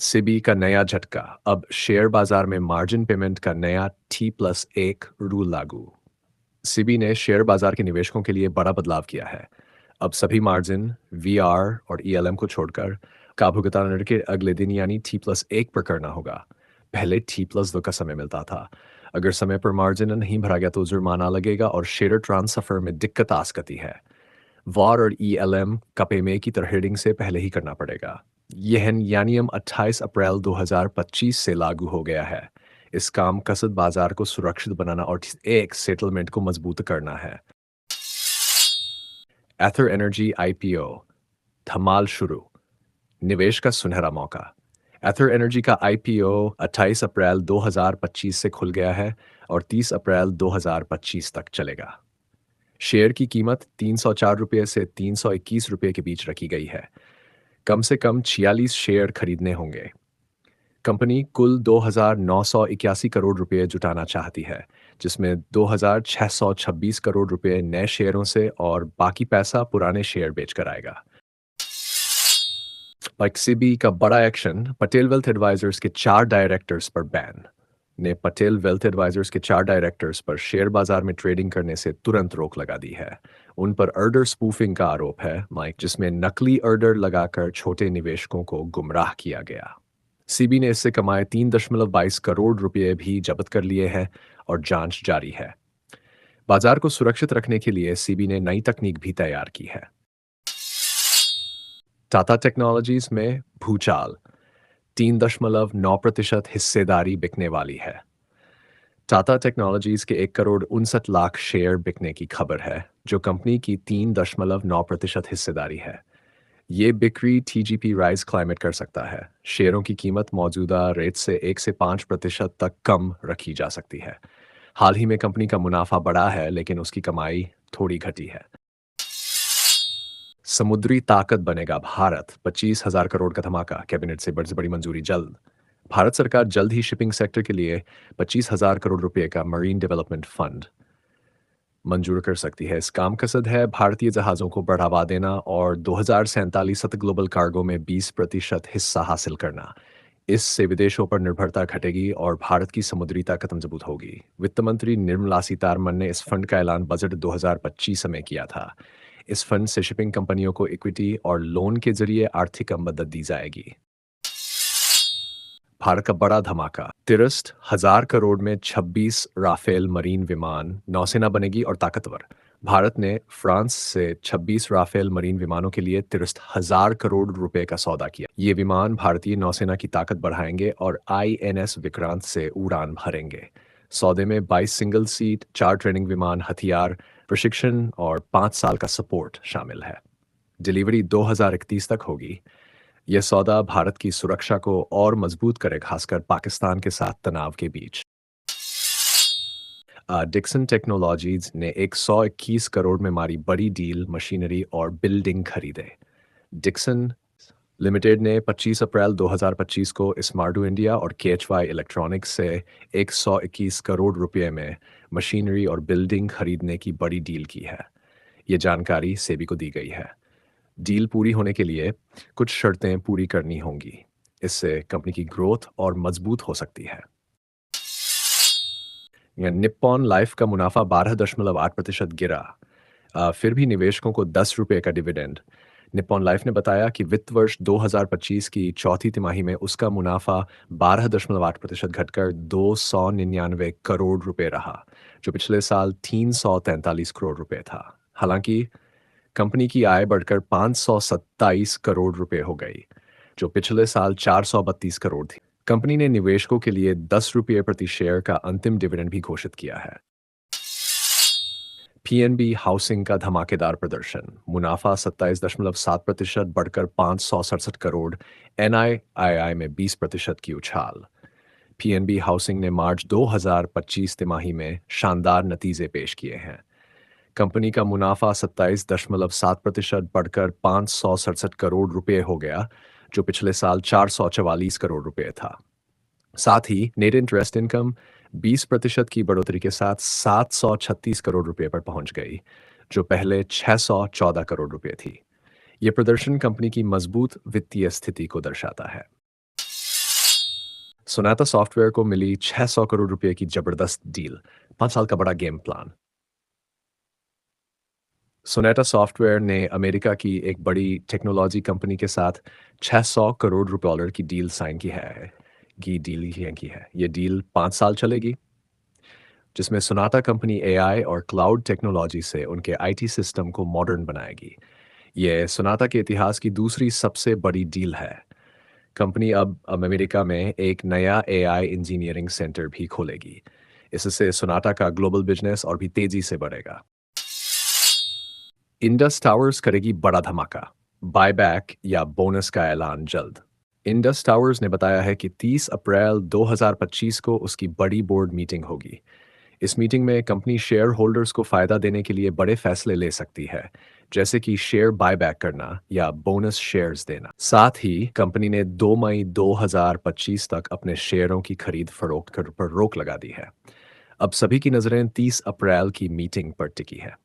सिबी का नया झटका। अब शेयर बाजार में मार्जिन पेमेंट का नया T+1 रूल लागू। सिबी ने शेयर बाजार के निवेशकों के लिए बड़ा बदलाव किया है। अब सभी मार्जिन वीआर और ईएलएम को छोड़कर का भुगतान ऋण के अगले दिन यानी T+1 पर करना होगा। पहले T+2 का समय मिलता था। अगर समय पर मार्जिन नहीं भरा गया तो जुर्माना लगेगा और शेयर ट्रांसफर में दिक्कत आ सकती है। वार और ईएलएम का पेमेंट की तरह हेडिंग से पहले ही करना पड़ेगा। यह नियम 28 अप्रैल 2025 से लागू हो गया है। इस काम कसद बाजार को सुरक्षित बनाना और एक सेटलमेंट को मजबूत करना है। एथर एनर्जी आईपीओ धमाल शुरू। निवेश का सुनहरा मौका। एथर एनर्जी का आईपीओ 28 अप्रैल 2025 से खुल गया है और 30 अप्रैल 2025 तक चलेगा। शेयर की कीमत ₹304 से ₹321 के बीच रखी गई है। कम से कम 46 शेयर खरीदने होंगे। कंपनी कुल 2,981 करोड़ रुपए जुटाना चाहती है, जिसमें 2,626 करोड़ रुपए नए शेयरों से और बाकी पैसा पुराने शेयर बेचकर आएगा। एक्सीबी का बड़ा एक्शन। पटेल वेल्थ एडवाइजर्स के 4 डायरेक्टर्स पर बैन। ने पटेल वेल्थ एडवाइजर्स के 4 डायरेक्टर्स पर शेयर बाजार में ट्रेडिंग करने से तुरंत रोक लगा दी है। उन पर अर्डर स्पूफिंग का आरोप है, माइक, जिसमें नकली अर्डर लगाकर छोटे निवेशकों को गुमराह किया गया। सीबी ने इससे कमाए 3.22 करोड़ रुपए भी जब्त कर लिए हैं और जांच जारी है। बाजार को सुरक्षित रखने के लिए सीबी ने नई तकनीक भी तैयार की है। टाटा टेक्नोलॉजीज में भूचाल। 3.9% हिस्सेदारी बिकने वाली है। टाटा टेक्नोलॉजीज के 1,59,00,000 शेयर बिकने की खबर है, जो कंपनी की 3.9% हिस्सेदारी है। ये बिक्री टीजीपी राइज क्लाइमेट कर सकता है। शेयरों की कीमत मौजूदा रेट से 1 से 5% तक कम रखी जा सकती है। हाल ही में कंपनी का मुनाफा बढ़ा है, लेकिन उसकी कमाई थोड़ी घटी है। समुद्री ताकत बनेगा भारत। 25,000 करोड़ का धमाका। कैबिनेट से बड़ी से बड़ी मंजूरी जल्द। भारत सरकार जल्द ही शिपिंग सेक्टर के लिए 25,000 करोड़ रुपए का मरीन डेवलपमेंट फंड मंजूर कर सकती है। इस काम का मकसद है भारतीय जहाज़ों को बढ़ावा देना और 2047 तक ग्लोबल कार्गो में 20% हिस्सा हासिल करना। इससे विदेशों पर निर्भरता घटेगी और भारत की समुद्री ताकत मजबूत होगी। वित्त मंत्री निर्मला सीतारमण ने इस फंड का ऐलान बजट 2025 में किया था। इस फंड से शिपिंग कंपनियों को इक्विटी और लोन के जरिए आर्थिक मदद दी जाएगी। भारत का बड़ा धमाका। 63,000 करोड़ में 26 राफेल मरीन विमान। नौसेना बनेगी और ताकतवर। भारत ने फ्रांस से 26 राफेल मरीन विमानों के लिए 63,000 करोड़ रुपए का सौदा किया। ये विमान भारतीय नौसेना की ताकत बढ़ाएंगे और आईएनएस विक्रांत से उड़ान भरेंगे। सौदे में 22 सिंगल सीट, 4 ट्रेनिंग विमान, हथियार, प्रशिक्षण और 5 साल का सपोर्ट शामिल है। डिलीवरी 2031 तक होगी। यह सौदा भारत की सुरक्षा को और मजबूत करे, खासकर पाकिस्तान के साथ तनाव के बीच। डिक्सन टेक्नोलॉजीज ने 121 करोड़ में मारी बड़ी डील। मशीनरी और बिल्डिंग खरीदे। डिक्सन लिमिटेड ने 25 अप्रैल 2025 को स्मार्टो इंडिया और केएचवाई इलेक्ट्रॉनिक्स से 121 करोड़ रुपए में मशीनरी और बिल्डिंग खरीदने की बड़ी डील की है। ये जानकारी सेबी को दी गई है। डील पूरी होने के लिए कुछ शर्तें पूरी करनी होंगी। इससे कंपनी की ग्रोथ और मजबूत हो सकती है। निप्पॉन लाइफ का मुनाफा 12.8% गिरा। फिर भी निवेशकों को ₹10 का डिविडेंड। निप्पॉन लाइफ ने बताया कि वित्त वर्ष 2025 की चौथी तिमाही में उसका मुनाफा 12.8% घटकर 299 करोड़ रुपए रहा, जो पिछले साल 343 करोड़ रुपए था। हालांकि कंपनी की आय बढ़कर 527 करोड़ रुपए हो गई, जो पिछले साल 432 करोड़ थी। कंपनी ने निवेशकों के लिए ₹10 प्रति शेयर का अंतिम डिविडेंड भी घोषित किया है। पीएनबी हाउसिंग का धमाकेदार प्रदर्शन। मुनाफा 27.7% बढ़कर 567 करोड़। एनआईआई में 20% की उछाल। पीएनबी हाउसिंग ने मार्च 2025 तिमाही में शानदार नतीजे पेश किए हैं। कंपनी का मुनाफा 27.7% बढ़कर 567 करोड़ रुपए हो गया, जो पिछले साल 444 करोड़ रुपए था। साथ ही नेट इंटरेस्ट इनकम 20% की बढ़ोतरी के साथ 736 करोड़ रुपए पर पहुंच गई, जो पहले 614 करोड़ रुपए थी। ये प्रदर्शन कंपनी की मजबूत वित्तीय स्थिति को दर्शाता है। सोनाटा सॉफ्टवेयर को मिली 600 करोड़ रुपए की जबरदस्त डील, 5 साल का बड़ा गेम प्लान। सोनाटा सॉफ्टवेयर ने अमेरिका की एक बड़ी टेक्नोलॉजी कंपनी के साथ 600 करोड़ डॉलर की डील साइन की है। ये डील 5 साल चलेगी, जिसमें सोनाटा कंपनी एआई और क्लाउड टेक्नोलॉजी से उनके आईटी सिस्टम को मॉडर्न बनाएगी। ये सोनाटा के इतिहास की दूसरी सबसे बड़ी डील है। कंपनी अब अमेरिका में एक नया एआई इंजीनियरिंग सेंटर भी खोलेगी। इससे सोनाटा का ग्लोबल बिजनेस और भी तेजी से बढ़ेगा। इंडस टावर्स करेगी बड़ा धमाका, बायबैक या बोनस का ऐलान जल्द। इंडस टावर्स ने बताया है कि 30 अप्रैल 2025 को उसकी बड़ी बोर्ड मीटिंग होगी। इस मीटिंग में कंपनी शेयर होल्डर्स को फायदा देने के लिए बड़े फैसले ले सकती है, जैसे कि शेयर बायबैक करना या बोनस शेयर्स देना। साथ ही कंपनी ने 2 मई 2025 तक अपने शेयरों की खरीद फरोख्त पर रोक लगा दी है। अब सभी की नजरें 30 अप्रैल की मीटिंग पर टिकी है।